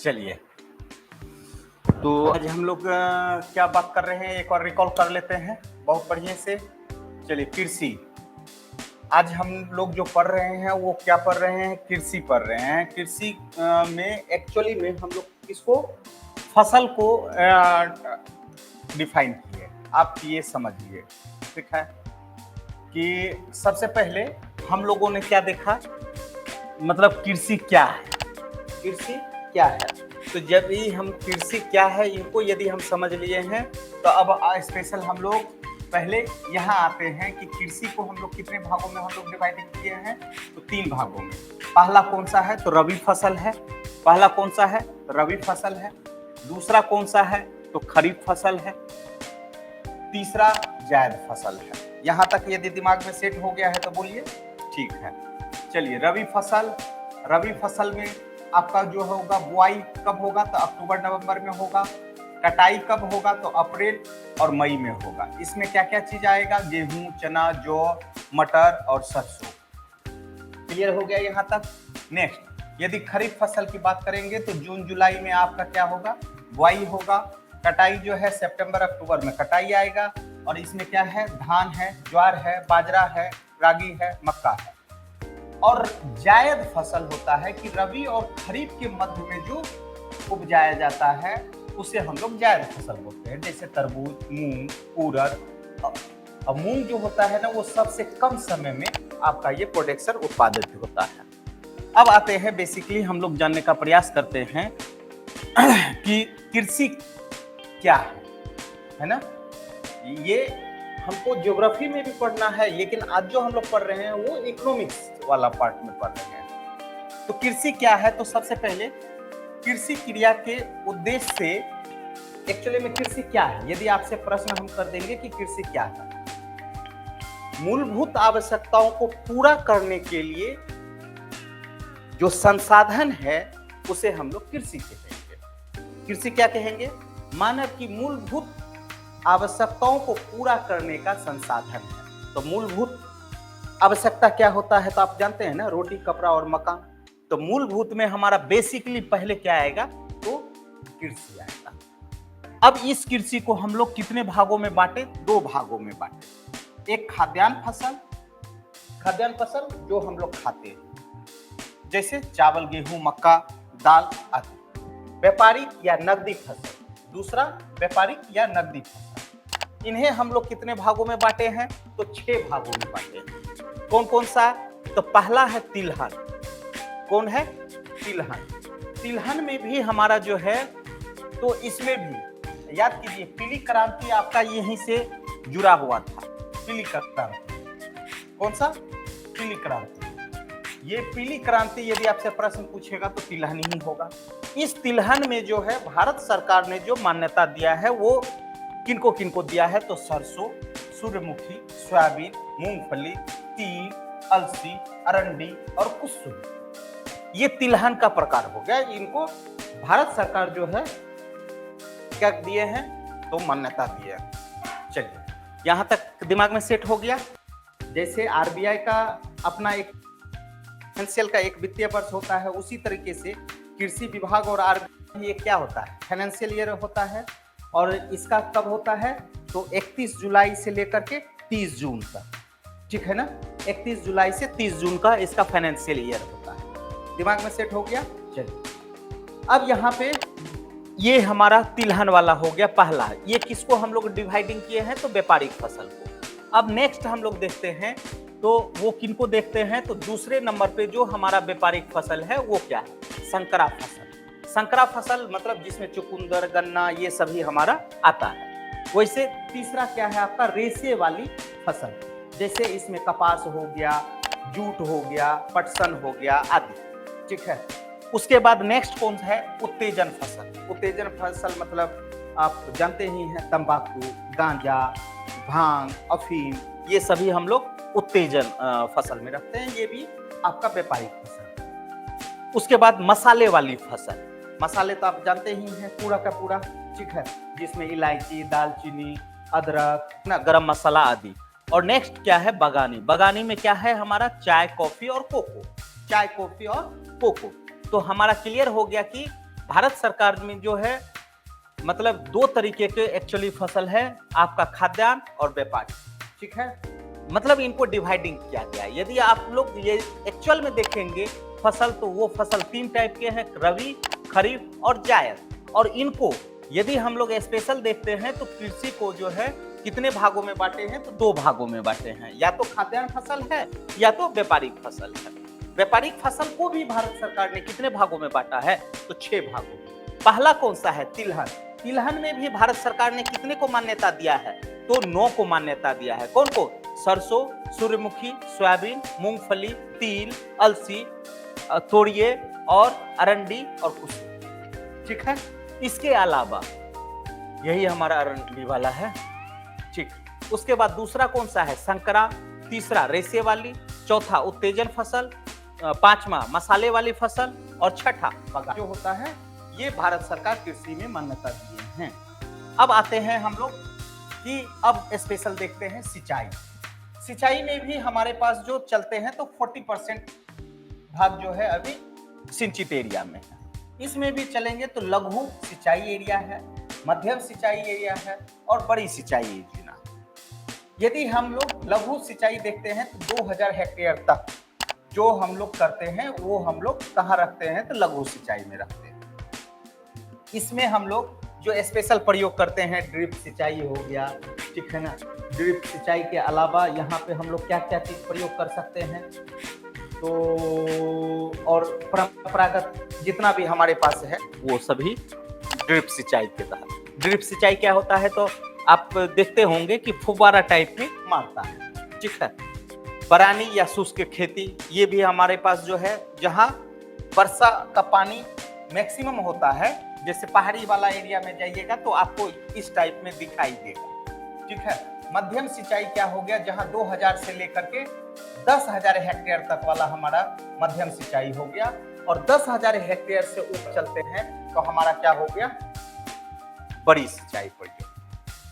चलिए, तो आज हम लोग क्या बात कर रहे हैं, एक और रिकॉल कर लेते हैं बहुत बढ़िया से। चलिए, कृषि। आज हम लोग जो पढ़ रहे हैं वो क्या पढ़ रहे हैं? कृषि पढ़ रहे हैं। कृषि में एक्चुअली में हम लोग किसको, फसल को डिफाइन किए। आप ये समझिए, ठीक है, कि सबसे पहले हम लोगों ने क्या देखा, मतलब कृषि क्या है। कृषि क्या है, तो जब भी हम कृषि क्या है इनको यदि हम समझ लिए हैं, तो अब स्पेशल हम लोग पहले यहाँ आते हैं कि कृषि को हम लोग कितने भागों में हम लोग डिवाइड किए हैं, तो 3 भागों में। पहला कौन सा है, तो रबी फसल है। पहला कौन सा है, तो रबी फसल है। दूसरा कौन सा है, तो खरीफ फसल है। तीसरा जायद फसल है। यहाँ तक यदि दिमाग में सेट हो गया है तो बोलिए ठीक है। चलिए, रबी फसल। रबी फसल में आपका जो होगा बुआई कब होगा, तो अक्टूबर नवंबर में होगा। कटाई कब होगा, तो अप्रैल और मई में होगा। इसमें क्या क्या चीज आएगा, गेहूं, चना, जौ, मटर और सरसों। क्लियर हो गया यहाँ तक? नेक्स्ट, यदि खरीफ फसल की बात करेंगे तो जून जुलाई में आपका क्या होगा, बुआई होगा। कटाई जो है सितंबर अक्टूबर में कटाई आएगा। और इसमें क्या है, धान है, ज्वार है, बाजरा है, रागी है, मक्का है। और जायद फसल होता है कि रबी और खरीफ के मध्य में जो उपजाया जाता है उसे हम लोग जायद फसल बोलते हैं। जैसे तरबूज, मूंग, उड़द। अब मूंग जो होता है ना, वो सबसे कम समय में आपका ये प्रोडक्शन उत्पादित होता है। अब आते हैं, बेसिकली हम लोग जानने का प्रयास करते हैं कि कृषि क्या है ना। ये हमको ज्योग्राफी में भी पढ़ना है, लेकिन आज जो हम लोग पढ़ रहे हैं वो इकोनॉमिक्स वाला पार्ट में पढ़ रहे हैं। तो कृषि क्या है, तो सबसे पहले कृषि क्रिया के उद्देश्य से एक्चुअली में कृषि क्या है, यदि आपसे प्रश्न हम कर देंगे कि कृषि क्या है, मूलभूत आवश्यकताओं को पूरा करने के लिए जो संसाधन है उसे हम लोग कृषि कहेंगे। कृषि क्या कहेंगे, मानव की मूलभूत आवश्यकताओं को पूरा करने का संसाधन है। तो मूलभूत आवश्यकता क्या होता है, तो आप जानते हैं ना, रोटी, कपड़ा और मकान। तो मूलभूत में हमारा बेसिकली पहले क्या आएगा, तो कृषि आएगा। अब इस कृषि को हम लोग कितने भागों में बांटे, 2 भागों में बांटे। एक खाद्यान्न फसल, खाद्यान्न फसल जो हम लोग खाते हैं, जैसे चावल, गेहूं, मक्का, दाल आदि। व्यापारिक या नकदी फसल, दूसरा व्यापारिक या नकदी फसल। इन्हें हम लोग कितने भागों में बांटे हैं, तो 6 भागों में बांटे हैं। कौन कौन सा, तो पहला है तिलहन। कौन है, तिलहन। तिलहन में भी हमारा जो है, तो इसमें भी याद कीजिए, पीली क्रांति आपका यहीं से जुड़ा हुआ था। पीली क्रांति, कौन सा, पीली क्रांति। ये पीली क्रांति यदि आपसे प्रश्न पूछेगा तो तिलहन ही होगा। इस तिलहन में जो है भारत सरकार ने जो मान्यता दिया है वो किनको किनको दिया है, तो सरसों, सूर्यमुखी, सोयाबीन, मूंगफली, तिल, अलसी, अरंडी और कुसुम। ये तिलहन का प्रकार हो गया। इनको भारत सरकार जो है क्या दिए हैं, तो मान्यता दिए हैं। चलिए, यहां तक दिमाग में सेट हो गया। जैसे आरबीआई का अपना एक फाइनेंशियल का एक वित्तीय वर्ष होता है, उसी तरीके से कृषि विभाग और आरबीआई ये क्या होता है, फाइनेंशियल ईयर होता है। और इसका कब होता है, तो 31 जुलाई से लेकर के 30 जून तक, ठीक है ना। 31 जुलाई से 30 जून का इसका फाइनेंशियल ईयर होता है। दिमाग में सेट हो गया। चलिए, अब यहाँ पे ये हमारा तिलहन वाला हो गया पहला। ये किसको हम लोग डिवाइडिंग किए हैं, तो व्यापारिक फसल को। अब नेक्स्ट हम लोग देखते हैं, तो वो किनको देखते हैं, तो दूसरे नंबर पे जो हमारा व्यापारिक फसल है वो क्या है, संकरा फसल। संकरा फसल मतलब जिसमें चुकंदर, गन्ना ये सभी हमारा आता है। वैसे तीसरा क्या है आपका, रेशे वाली फसल, जैसे इसमें कपास हो गया, जूट हो गया, पटसन हो गया आदि, ठीक है। उसके बाद नेक्स्ट कौन सा है, उत्तेजन फसल। उत्तेजन फसल मतलब आप जानते ही हैं, तंबाकू, गांजा, भांग, अफीम, ये सभी हम लोग उत्तेजन फसल में रखते हैं। ये भी आपका व्यापारिक फसल। उसके बाद मसाले वाली फसल। मसाले तो आप जानते ही हैं, पूरा का पूरा, ठीक है, जिसमें इलायची, दालचीनी, अदरक ना, गरम मसाला आदि। और नेक्स्ट क्या है, बागानी। बागानी में क्या है हमारा, चाय, कॉफी और कोको। चाय, कॉफी और कोको। तो हमारा क्लियर हो गया कि भारत सरकार में जो है मतलब दो तरीके के एक्चुअली फसल है, आपका खाद्यान्न और व्यापारी, ठीक है। मतलब इनको डिवाइडिंग किया गया है। यदि आप लोग ये एक्चुअल में देखेंगे फसल, तो वो फसल 3 टाइप के हैं, रबी, खरीफ और जायद। और इनको यदि हम लोग स्पेशल देखते हैं तो कृषि को जो है कितने भागों में बांटे हैं, तो 2 भागों में बांटे हैं, या तो खाद्यान्न फसल है या तो व्यापारिक फसल है। व्यापारिक फसल को भी भारत सरकार ने कितने भागों में बांटा है, तो 6 भागों में। पहला कौन सा है, तिलहन। तिलहन में भी भारत सरकार ने कितने को मान्यता दिया है, तो 9 को मान्यता दिया है। कौन को, सरसों, सूर्यमुखी, सोयाबीन, मूंगफली, तिल, अलसी, तोरिये और अरंडी और कुसुम, ठीक है। इसके अलावा यही हमारा अरंडी वाला है, ठीक। उसके बाद दूसरा कौन सा है, संकरा। तीसरा रेशे वाली। चौथा उत्तेजन फसल। पांचवा मसाले वाली फसल। और छठा बगान जो होता है। ये भारत सरकार कृषि में मान्यता दिए हैं। अब आते हैं हम लोग कि अब स्पेशल देखते हैं सिंचाई। सिंचाई में भी हमारे पास जो चलते हैं तो 40% भाग जो है अभी सिंचित एरिया में है। इसमें भी चलेंगे तो लघु सिंचाई एरिया है, मध्यम सिंचाई एरिया है और बड़ी सिंचाई योजना। यदि हम लोग लघु सिंचाई देखते हैं तो 2000 हेक्टेयर तक जो हम लोग करते हैं वो हम लोग कहाँ रखते हैं, तो लघु सिंचाई में रखते हैं। इसमें हम लोग जो स्पेशल प्रयोग करते हैं, ड्रिप सिंचाई हो गया, ठीक है ना। ड्रिप सिंचाई के अलावा यहाँ पे हम लोग क्या क्या चीज प्रयोग कर सकते हैं, तो और परंपरागत जितना भी हमारे पास है वो सभी ड्रिप सिंचाई के तहत। ड्रिप सिंचाई क्या होता है, तो आप देखते होंगे कि फुब्बारा टाइप में मारता है, ठीक है। बरानी या शुष्क खेती, ये भी हमारे पास जो है, जहाँ वर्षा का पानी मैक्सिमम होता है। जैसे पहाड़ी वाला एरिया में जाइएगा तो आपको इस टाइप में दिखाई देगा, ठीक है। मध्यम सिंचाई क्या हो गया, जहां 2000 से लेकर के 10,000 हेक्टेयर तक वाला हमारा मध्यम सिंचाई हो गया। और 10,000 हेक्टेयर से ऊपर चलते हैं तो हमारा क्या हो गया, बड़ी सिंचाई प्रयोग,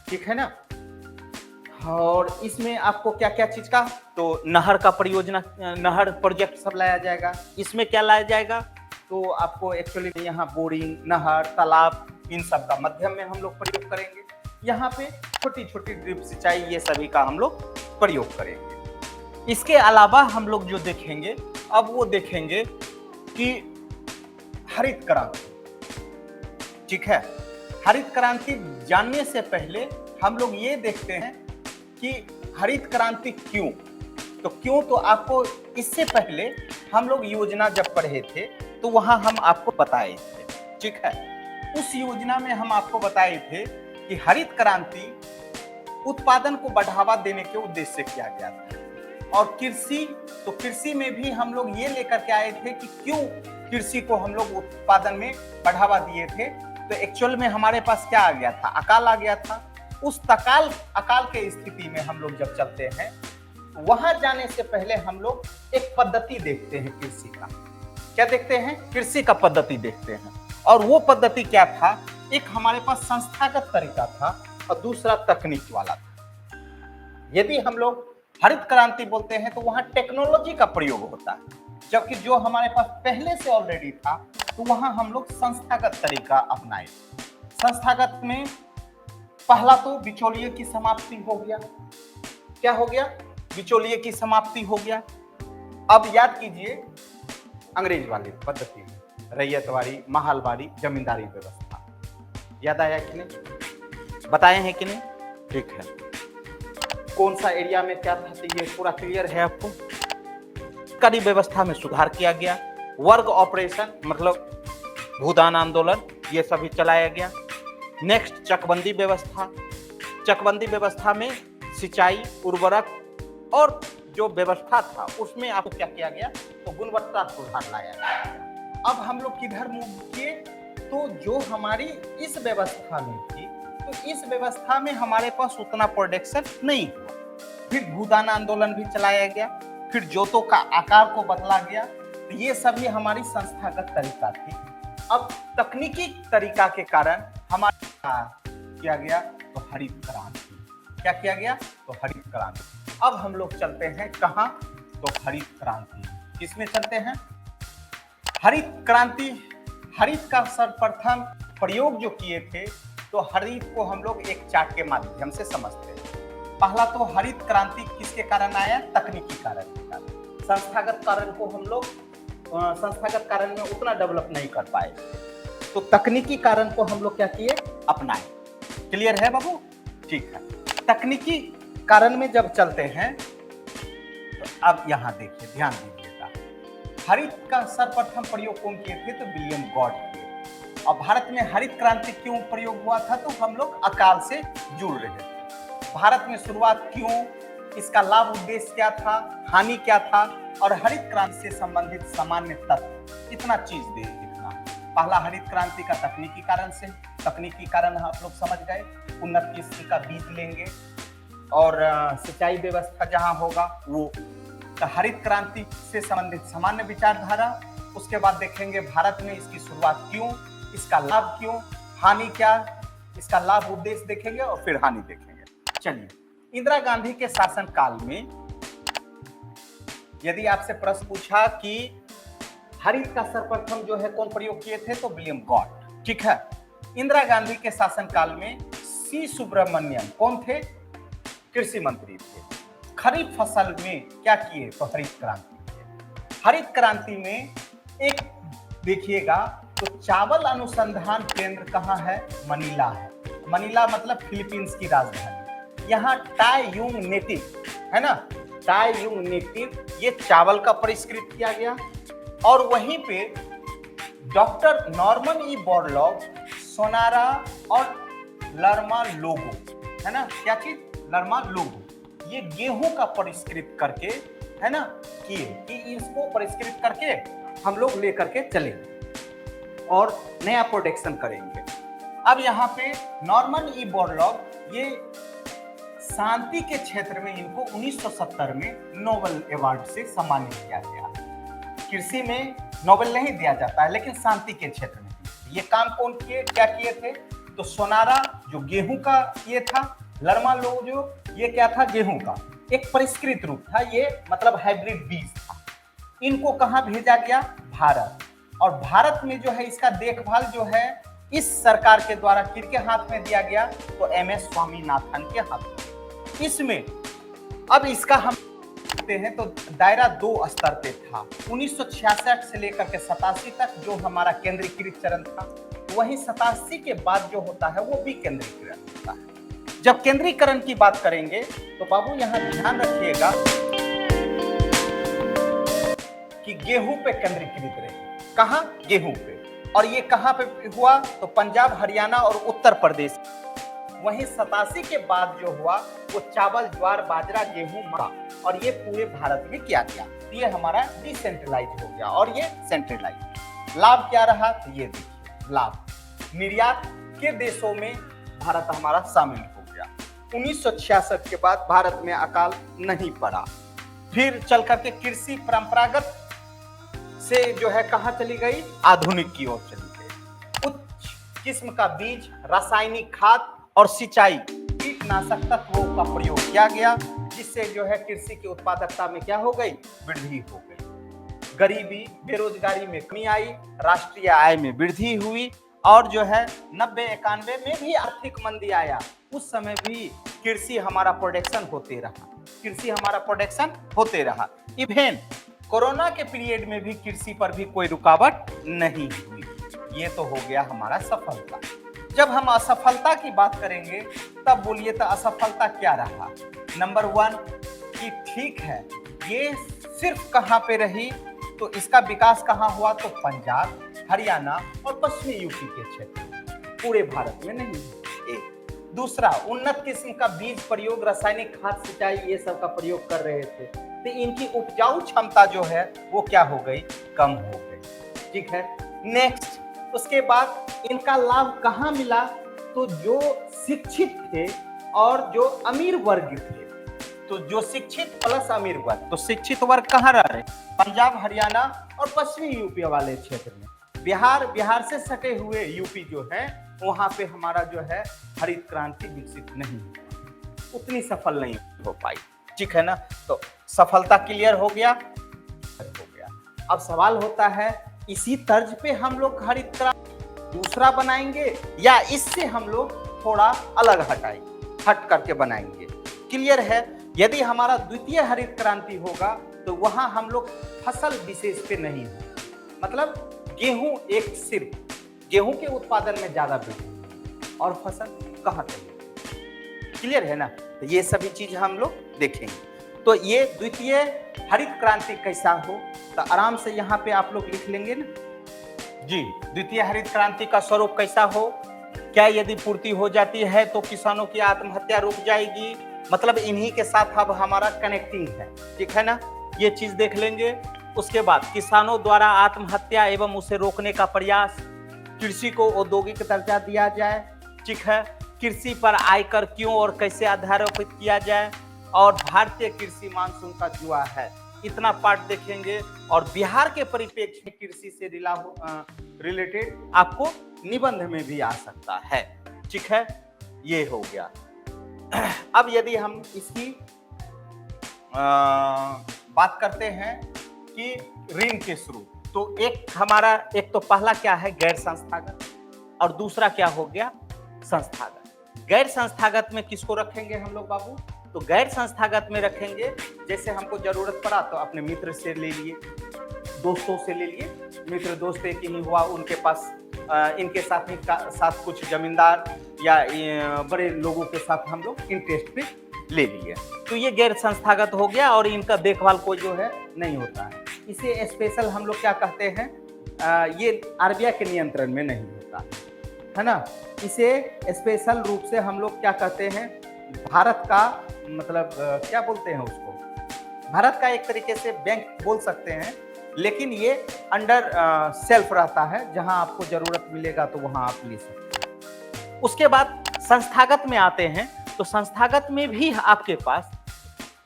ठीक है ना। और इसमें आपको क्या क्या चीज का, तो नहर का परियोजना, नहर प्रोजेक्ट सब लाया जाएगा। इसमें क्या लाया जाएगा, तो आपको एक्चुअली यहाँ बोरिंग, नहर, तालाब, इन सब का मध्यम में हम लोग प्रयोग करेंगे। यहाँ पे छोटी छोटी ड्रिप सिंचाई, ये सभी का हम लोग प्रयोग करेंगे। इसके अलावा हम लोग जो देखेंगे, अब वो देखेंगे कि हरित क्रांति, ठीक है। हरित क्रांति जानने से पहले हम लोग ये देखते हैं कि हरित क्रांति क्यों, तो क्यों, तो आपको इससे पहले हम लोग योजना जब पढ़े थे तो वहां हम आपको बताए थे, ठीक है। उस योजना में हम आपको बताए थे कि हरित क्रांति उत्पादन को बढ़ावा देने के उद्देश्य से किया गया था। और कृषि, तो कृषि में भी हम लोग ये लेकर के आए थे कि क्यों कृषि को हम लोग उत्पादन में बढ़ावा दिए थे। तो एक्चुअल में हमारे पास क्या आ गया था, अकाल आ गया था। उस अकाल के स्थिति में हम लोग जब चलते हैं, वहां जाने से पहले हम लोग एक पद्धति देखते हैं कृषि का। क्या देखते हैं, कृषि का पद्धति देखते हैं। और वो पद्धति क्या था, एक हमारे पास संस्थागत तरीका था और दूसरा तकनीक वाला था। यदि हम लोग हरित क्रांति बोलते हैं तो वहां टेक्नोलॉजी का प्रयोग होता है, जबकि जो हमारे पास पहले से ऑलरेडी था तो वहां हम लोग संस्थागत तरीका अपनाए। संस्थागत में पहला तो बिचौलिए की समाप्ति हो गया। क्या हो गया, बिचौलिए की समाप्ति हो गया। अब याद कीजिए, अंग्रेज वाली पद्धति में रैयतवाड़ी, महालवाड़ी, जमींदारी व्यवस्था, याद आया कि नहीं, बताए हैं कि नहीं, ठीक है। कौन सा एरिया में क्या था, ये पूरा क्लियर है आपको। सरकारी व्यवस्था में सुधार किया गया। वर्ग ऑपरेशन मतलब भूदान आंदोलन, ये सभी चलाया गया। नेक्स्ट चकबंदी व्यवस्था। चकबंदी व्यवस्था में सिंचाई, उर्वरक और जो व्यवस्था था उसमें आपको क्या किया गया, तो गुणवत्ता सुधार लाया गया। अब हम लोग किधर मूव किए, तो जो हमारी इस व्यवस्था में थी, तो इस व्यवस्था में हमारे पास उतना प्रोडक्शन नहीं हुआ। फिर भूदान आंदोलन भी चलाया गया, फिर जोतों का आकार को बदला गया। तो ये सभी हमारी संस्थागत तरीका थी। अब तकनीकी तरीका के कारण हमारा किया गया तो हरित क्रांति। क्या किया गया, तो हरित क्रांति। अब हम लोग चलते हैं कहाँ, तो हरित क्रांति। किसमें चलते हैं, हरित क्रांति। हरित का सर्वप्रथम प्रयोग जो किए थे, तो हरित को हम लोग एक चार्ट के माध्यम से समझते हैं। पहला तो हरित क्रांति किसके कारण आया? तकनीकी कारण के कारण। संस्थागत कारण को हम लोग संस्थागत कारण में उतना डेवलप नहीं कर पाए, तो तकनीकी कारण को हम लोग क्या किए? अपनाए। क्लियर है बाबू? ठीक है। तकनीकी कारण में जब चलते हैं तो अब यहां देखिए, ध्यान दीजिएगा। हरित का सर्वप्रथम प्रयोग कौन किए थे? तो विलियम गॉड किए। और भारत में हरित क्रांति क्यों प्रयोग हुआ था? तो हम लोग अकाल से जुड़ रहे थे। भारत में शुरुआत क्यों, इसका लाभ उद्देश्य क्या था, हानि क्या था, और हरित क्रांति से संबंधित सामान्य तत्व, इतना चीज देखना। पहला हरित क्रांति का तकनीकी कारण से, तकनीकी कारण आप लोग समझ गए, उन्नत किस्म का बीज लेंगे और सिंचाई व्यवस्था जहां होगा वो। तो हरित क्रांति से संबंधित सामान्य विचारधारा, उसके बाद देखेंगे भारत में इसकी शुरुआत क्यों, इसका लाभ क्यों, हानि क्या, इसका लाभ उद्देश्य देखेंगे और फिर हानि देखेंगे। चलिए, इंदिरा गांधी के शासनकाल में यदि आपसे प्रश्न पूछा कि हरित का सर्वप्रथम जो है कौन प्रयोग किए थे, तो विलियम गॉड। ठीक है। इंदिरा गांधी के शासनकाल में सी सुब्रमण्यम कौन थे? कृषि मंत्री थे। खरीफ फसल में क्या किए? तो हरित क्रांति किए। हरित क्रांति में एक देखिएगा तो चावल अनुसंधान केंद्र कहाँ है? मनीला है। मनीला मतलब फिलीपींस की राजधानी। यहाँ टाई युंग नेटिव है ना, टाई युंग नेटिव, ये चावल का परिष्कृत किया गया। और वहीं पे डॉक्टर नॉर्मन ई बोरलॉग सोनारा और लर्मा लोगो, है ना, क्या चीज? लर्मा लोगो, ये गेहूं का परिष्कृत करके, है ना, किए कि इसको परिष्कृत करके हम लोग लेकर के चलेंगे और नया प्रोडक्शन करेंगे। अब यहाँ पे नॉर्मन ई बोरलॉग, ये शांति के क्षेत्र में इनको 1970 में नोबेल अवार्ड से सम्मानित किया गया। कृषि में नोबेल नहीं दिया जाता है, लेकिन शांति के क्षेत्र में ये काम कौन किए, क्या किए थे? तो सोनारा जो गेहूं का ये था, लर्मा लोग जो ये क्या था? गेहूं का एक परिष्कृत रूप था, ये मतलब हाइब्रिड बीज था। इनको कहां भेजा गया? भारत। और भारत में जो है इसका देखभाल जो है इस सरकार के द्वारा किसके हाथ में दिया गया? तो एमएस स्वामीनाथन के हाथ में। इसमें अब इसका हम देखते हैं तो दायरा दो स्तर पे था। 1966 से लेकर के 87 तक जो हमारा केंद्रीकृत चरण था, वही 87 के बाद जो होता है वो विकेंद्रीकरण होता है। जब केंद्रीकरण की बात करेंगे तो बाबू यहाँ ध्यान रखिएगा कि गेहूं पे केंद्रीकृत रहे। कहां? गेहूं पे। और ये कहां पे हुआ? तो पंजाब, हरियाणा और उत्तर प्रदेश। वहीं 87 के बाद जो हुआ वो चावल, ज्वार, बाजरा, गेहूं, मक्का, और ये पूरे भारत में किया गया। ये हमारा डिसेंट्रलाइज हो गया और ये सेंट्रलाइज। लाभ क्या रहा? तो ये देखिए लाभ, निर्यात के देशों में भारत हमारा शामिल हो गया। 1966 के बाद भारत में अकाल नहीं पड़ा। फिर चल करके कृषि परंपरागत से जो है कहां चली गई? आधुनिक की ओर चली गई। उच्च किस्म का बीज, रासायनिक खाद और सिंचाई, कीटनाशक तत्वों का प्रयोग किया गया, जिससे जो है कृषि की उत्पादकता में क्या हो गई? वृद्धि हो गई। गरीबी, बेरोजगारी में कमी आई, राष्ट्रीय आय में वृद्धि हुई, और जो है 90-91 में भी आर्थिक मंदी आया। उस समय भी कृषि हमारा प्रोडक्शन होते रहा, कृषि हमारा प्रोडक्शन होते रहा। इवन कोरोना के पीरियड में भी कृषि पर भी कोई रुकावट नहीं हुई। ये तो हो गया हमारा सफलता। जब हम असफलता की बात करेंगे तब बोलिए तो असफलता क्या रहा? नंबर 1 कि ठीक है, ये सिर्फ कहां पे रही? तो इसका विकास कहां हुआ? तो पंजाब, हरियाणा और पश्चिमी यूपी के क्षेत्र, पूरे भारत में नहीं। एक दूसरा, उन्नत किस्म का बीज प्रयोग, रासायनिक खाद, सिंचाई, ये सब का प्रयोग कर रहे थे, तो इनकी उपजाऊ क्षमता जो है वो क्या हो गई? कम हो गई। ठीक है। नेक्स्ट, उसके बाद इनका लाभ कहाँ मिला? तो जो शिक्षित थे और जो अमीर वर्ग थे, तो जो शिक्षित प्लस अमीर वर्ग, तो शिक्षित वर्ग कहाँ रह रहे? पंजाब, हरियाणा और पश्चिमी यूपी वाले क्षेत्र में। बिहार से सटे हुए यूपी जो है वहां पे हमारा जो है हरित क्रांति विकसित नहीं हुआ, उतनी सफल नहीं हो पाई। ठीक है ना। तो सफलता क्लियर हो गया। अब सवाल होता है इसी तर्ज पे हम लोग हरित क्रांति दूसरा बनाएंगे या इससे हम लोग थोड़ा अलग हट करके बनाएंगे? क्लियर है? यदि हमारा द्वितीय हरित क्रांति होगा तो वहां हम लोग फसल विशेष पे नहीं हो, मतलब गेहूं एक सिर्फ गेहूं के उत्पादन में ज्यादा वृद्धि और फसल कहां तक। क्लियर है ना? तो ये सभी चीज हम लोग देखेंगे। तो ये द्वितीय हरित क्रांति कैसा हो, तो आराम से यहाँ पे आप लोग लिख लेंगे ना जी। द्वितीय हरित क्रांति का स्वरूप कैसा हो, क्या यदि पूर्ति हो जाती है तो किसानों की आत्महत्या रुक जाएगी, मतलब इन्हीं के साथ अब हमारा कनेक्टिंग है, ठीक है ना? ये चीज देख लेंगे। उसके बाद किसानों द्वारा आत्महत्या एवं उसे रोकने का प्रयास, कृषि को औद्योगिक दर्जा दिया जाए, ठीक है? कृषि पर आयकर क्यों और कैसे आधारित किया जाए, और भारतीय कृषि मानसून का जुआ है। इतना पार्ट देखेंगे और बिहार के परिप्रेक्ष्य में कृषि से रिलेटेड आपको निबंध में भी आ सकता है, ठीक है? ये हो गया। अब यदि हम इसकी बात करते हैं कि ऋण के स्रोत, तो एक तो पहला क्या है, गैर संस्थागत, और दूसरा क्या हो गया, संस्थागत। गैर संस्थागत में किसको रखेंगे हम लोग बाबू? तो गैर संस्थागत में रखेंगे जैसे हमको जरूरत पड़ा तो अपने मित्र से ले लिए, दोस्तों से ले लिए, मित्र दोस्त एक ही हुआ, उनके पास इनके साथ कुछ जमींदार या बड़े लोगों के साथ हम लोग इंटरेस्ट पे ले लिए, तो ये गैर संस्थागत हो गया और इनका देखभाल कोई जो है नहीं होता है। इसे स्पेशल हम लोग क्या कहते हैं, ये आरबीआई के नियंत्रण में नहीं होता है ना। इसे स्पेशल रूप से हम लोग क्या कहते हैं, भारत का मतलब क्या बोलते हैं उसको, भारत का एक तरीके से बैंक बोल सकते हैं, लेकिन ये अंडर सेल्फ रहता है, जहां आपको जरूरत मिलेगा तो वहां आप ले सकते हैं। उसके बाद संस्थागत में आते हैं, तो संस्थागत में भी आपके पास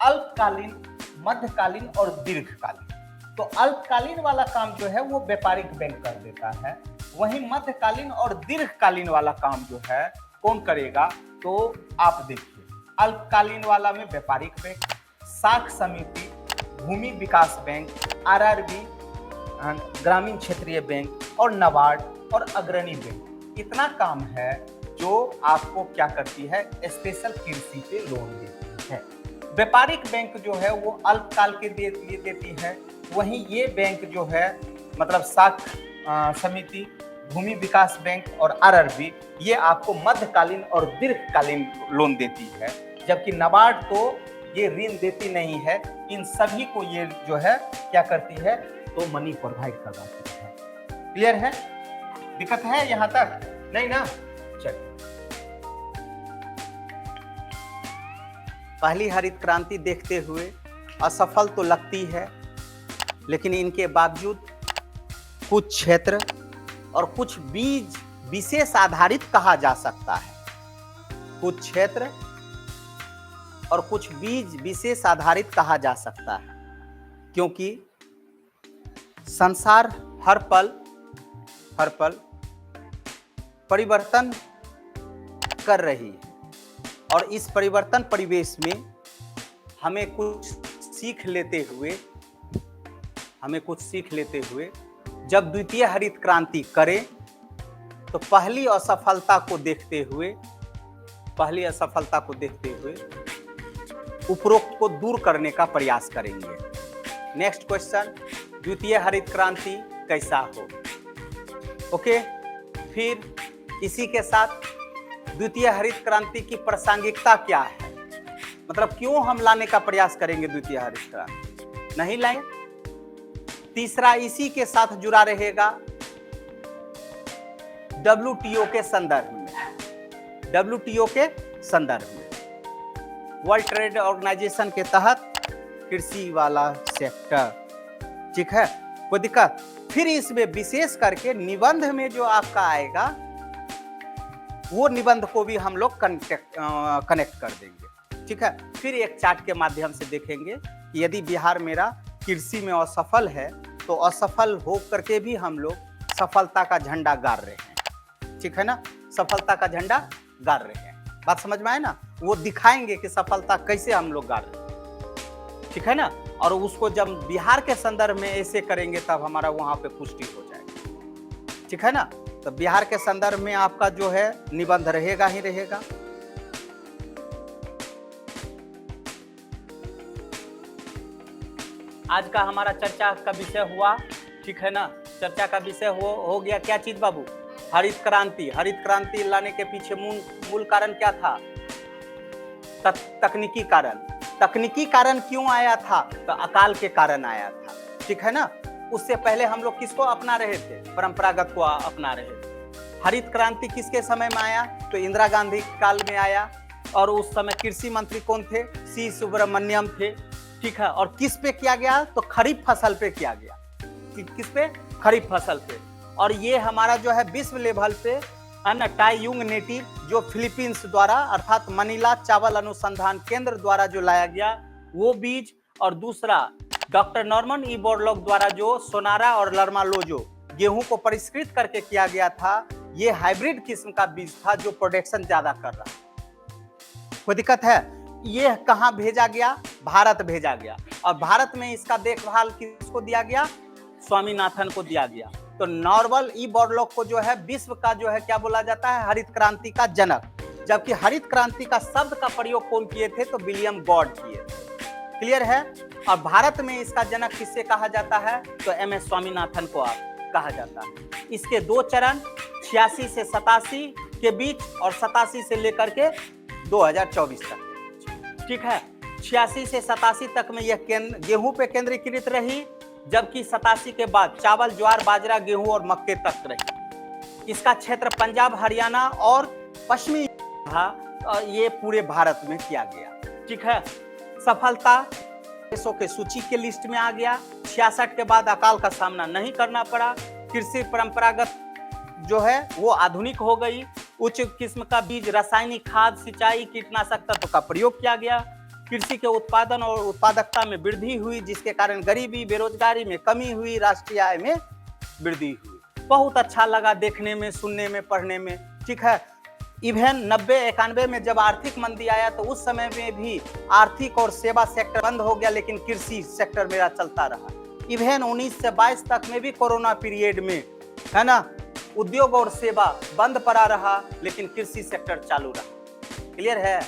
अल्पकालीन, मध्यकालीन और दीर्घकालीन। तो अल्पकालीन वाला काम जो है वो व्यापारिक बैंक कर देता है, वहीं मध्यकालीन और दीर्घकालीन वाला काम जो है कौन करेगा, तो आप देखिए अल्पकालीन वाला में व्यापारिक बैंक, साख समिति, भूमि विकास बैंक, आरआरबी, ग्रामीण क्षेत्रीय बैंक और नाबार्ड और अग्रणी बैंक, इतना काम है जो आपको क्या करती है, स्पेशल कृषि पे लोन देती है। व्यापारिक बैंक जो है वो अल्पकाल के लिए देती है, वहीं ये बैंक जो है मतलब साख समिति, भूमि विकास बैंक और आरआरबी, ये आपको मध्यकालीन और दीर्घकालीन लोन देती है, जबकि नाबार्ड तो ये ऋण देती नहीं है। इन सभी को ये जो है क्या करती है, तो मनी प्रोवाइड करवाती है। क्लियर है? दिक्कत है यहां तक? नहीं ना? चलिए, पहली हरित क्रांति देखते हुए असफल तो लगती है, लेकिन इनके बावजूद कुछ क्षेत्र और कुछ बीज विशेष आधारित कहा जा सकता है। कुछ क्षेत्र और कुछ बीज विशेष आधारित कहा जा सकता है, क्योंकि संसार हर पल परिवर्तन कर रही है, और इस परिवर्तन परिवेश में हमें कुछ सीख लेते हुए जब द्वितीय हरित क्रांति करें तो पहली असफलता को देखते हुए उपरोक्त को दूर करने का प्रयास करेंगे। नेक्स्ट क्वेश्चन, द्वितीय हरित क्रांति कैसा हो? ओके, फिर इसी के साथ द्वितीय हरित क्रांति की प्रासंगिकता क्या है, मतलब क्यों हम लाने का प्रयास करेंगे द्वितीय हरित क्रांति, नहीं लाएंगे। तीसरा इसी के साथ जुड़ा रहेगा WTO के संदर्भ में, वर्ल्ड ट्रेड ऑर्गेनाइजेशन के तहत कृषि वाला सेक्टर, ठीक है, कोई दिक्कत। फिर इसमें विशेष करके निबंध में जो आपका आएगा वो निबंध को भी हम लोग कनेक्ट कर देंगे, ठीक है। फिर एक चार्ट के माध्यम से देखेंगे कि यदि बिहार मेरा कृषि में असफल है तो असफल हो करके भी हम लोग सफलता का झंडा गाड़ रहे हैं, ठीक है ना, सफलता का झंडा गाड़ रहे हैं। बात समझ में आए ना? वो दिखाएंगे कि सफलता कैसे हम लोग गाड़ रहे हैं, ठीक है ना। और उसको जब बिहार के संदर्भ में ऐसे करेंगे तब हमारा वहां पे पुष्टि हो जाएगा। ठीक है ना। तो बिहार के संदर्भ में आपका जो है निबंध रहेगा ही रहेगा। आज का हमारा चर्चा का विषय हुआ, ठीक है ना, चर्चा का विषय हो गया क्या चीज बाबू? हरित क्रांति। हरित क्रांति लाने के पीछे मूल कारण क्या था? तकनीकी कारण। तकनीकी कारण क्यों आया था? तो अकाल के कारण आया था, ठीक है ना। उससे पहले हम लोग किसको अपना रहे थे? परंपरागत को अपना रहे थे। हरित क्रांति किसके समय में आया? तो इंदिरा गांधी काल में आया, और उस समय कृषि मंत्री कौन थे? सी सुब्रमण्यम थे, ठीक है। और किस पे किया गया? तो खरीफ फसल पे किया गया। किस पे? खरीफ फसल पे। और ये हमारा जो है विश्व लेवल पे टाई युंग नेटिव जो फिलीपींस द्वारा अर्थात मनीला चावल अनुसंधान केंद्र द्वारा जो लाया गया वो बीज, और दूसरा डॉक्टर नॉर्मन ई बोरलॉग द्वारा जो सोनारा और लर्मालोजो गेहूं को परिष्कृत करके किया गया था, ये हाइब्रिड किस्म का बीज था जो प्रोडक्शन ज्यादा कर रहा है। कोई दिक्कत है? ये कहाँ भेजा गया? भारत भेजा गया। और भारत में इसका देखभाल किसको दिया गया? स्वामीनाथन को दिया गया। तो नॉर्मन ई बोरलॉग को जो है विश्व का जो है क्या बोला जाता है? हरित क्रांति का जनक। जबकि हरित क्रांति का शब्द का प्रयोग कौन किए थे? तो विलियम गॉड किए थे। क्लियर है? और भारत में इसका जनक किससे कहा जाता है? तो एम एस स्वामीनाथन को कहा जाता है। इसके दो चरण 86 से 87 के बीच और 87 से लेकर के 2024 तक, ठीक है। 86 से 87 तक में यह गेहूं पे केंद्रीकृत रही, जबकि 87 के बाद चावल, ज्वार, बाजरा, गेहूं और मक्के तक रही। इसका क्षेत्र पंजाब, हरियाणा और पश्चिमी था। ये पूरे भारत में किया गया, ठीक है। सफलता देशों के सूची के लिस्ट में आ गया। 66 के बाद अकाल का सामना नहीं करना पड़ा। कृषि परंपरागत जो है वो आधुनिक हो गई। उच्च किस्म का बीज, रासायनिक खाद, सिंचाई, कीटनाशक तत्व का प्रयोग किया गया। कृषि के उत्पादन और उत्पादकता में वृद्धि हुई, जिसके कारण गरीबी, बेरोजगारी में कमी हुई, राष्ट्रीय आय में वृद्धि हुई। बहुत अच्छा लगा देखने में, सुनने में, पढ़ने में, ठीक है। इवन 90-91 में जब आर्थिक मंदी आया तो उस समय में भी आर्थिक और सेवा सेक्टर बंद हो गया, लेकिन कृषि सेक्टर मेरा चलता रहा। इवन 19 से 22 तक में भी कोरोना पीरियड में, है ना, उद्योग और सेवा बंद पड़ा रहा, लेकिन कृषि सेक्टर चालू रहा। क्लियर है?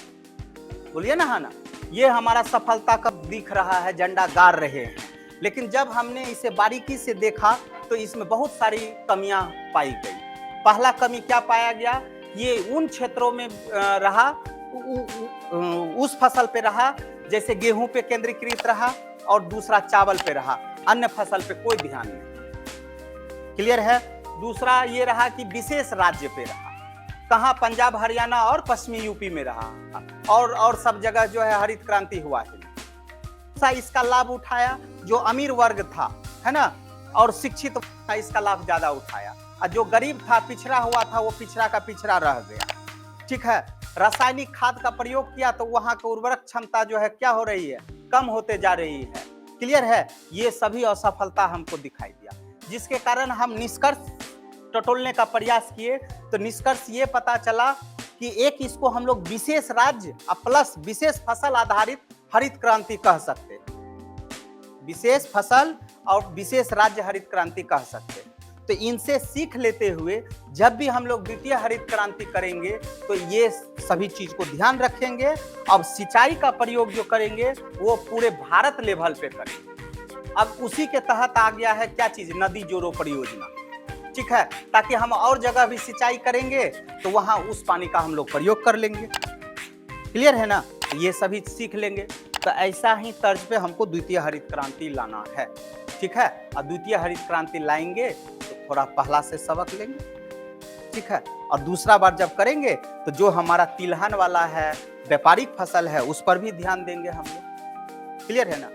बोलिए ना, है ना। ये हमारा सफलता कब दिख रहा है, झंडा गाड़ रहे हैं। लेकिन जब हमने इसे बारीकी से देखा तो इसमें बहुत सारी कमियां पाई गई। पहला कमी क्या पाया गया? ये उन क्षेत्रों में रहा, उस फसल पे रहा जैसे गेहूं पे केंद्रीकृत रहा, और दूसरा चावल पे रहा, अन्य फसल पे कोई ध्यान नहीं। क्लियर है? दूसरा ये रहा कि विशेष राज्य पे रहा। कहाँ? पंजाब, हरियाणा और पश्चिमी यूपी में रहा, और सब जगह जो है हरित क्रांति हुआ है। इसका लाभ उठाया जो अमीर वर्ग था, है ना, और शिक्षित था, इसका लाभ ज्यादा उठाया। और जो गरीब था, पिछड़ा हुआ था, वो पिछड़ा का पिछड़ा रह गया, ठीक है। रासायनिक खाद का प्रयोग किया तो वहां की उर्वरक क्षमता जो है क्या हो रही है? कम होते जा रही है। क्लियर है? ये सभी असफलता हमको दिखाई दिया, जिसके कारण हम निष्कर्ष टटोलने का प्रयास किए। तो निष्कर्ष ये पता चला कि एक इसको हम लोग विशेष राज्य प्लस विशेष फसल आधारित हरित क्रांति कह सकते, विशेष फसल और विशेष राज्य हरित क्रांति कह सकते। तो इनसे सीख लेते हुए जब भी हम लोग द्वितीय हरित क्रांति करेंगे तो ये सभी चीज को ध्यान रखेंगे। अब सिंचाई का प्रयोग जो करेंगे वो पूरे भारत लेवल पे करेंगे। अब उसी के तहत आ गया है क्या चीज? नदी जोड़ो परियोजना, ठीक है, ताकि हम और जगह भी सिंचाई करेंगे तो वहां उस पानी का हम लोग प्रयोग कर लेंगे। क्लियर है ना? ये सभी सीख लेंगे। तो ऐसा ही तर्ज पे हमको द्वितीय हरित क्रांति लाना है, ठीक है। और द्वितीय हरित क्रांति लाएंगे तो थोड़ा पहला से सबक लेंगे, ठीक है। और दूसरा बार जब करेंगे तो जो हमारा तिलहन वाला है, व्यापारिक फसल है, उस पर भी ध्यान देंगे हम लोग। क्लियर है ना?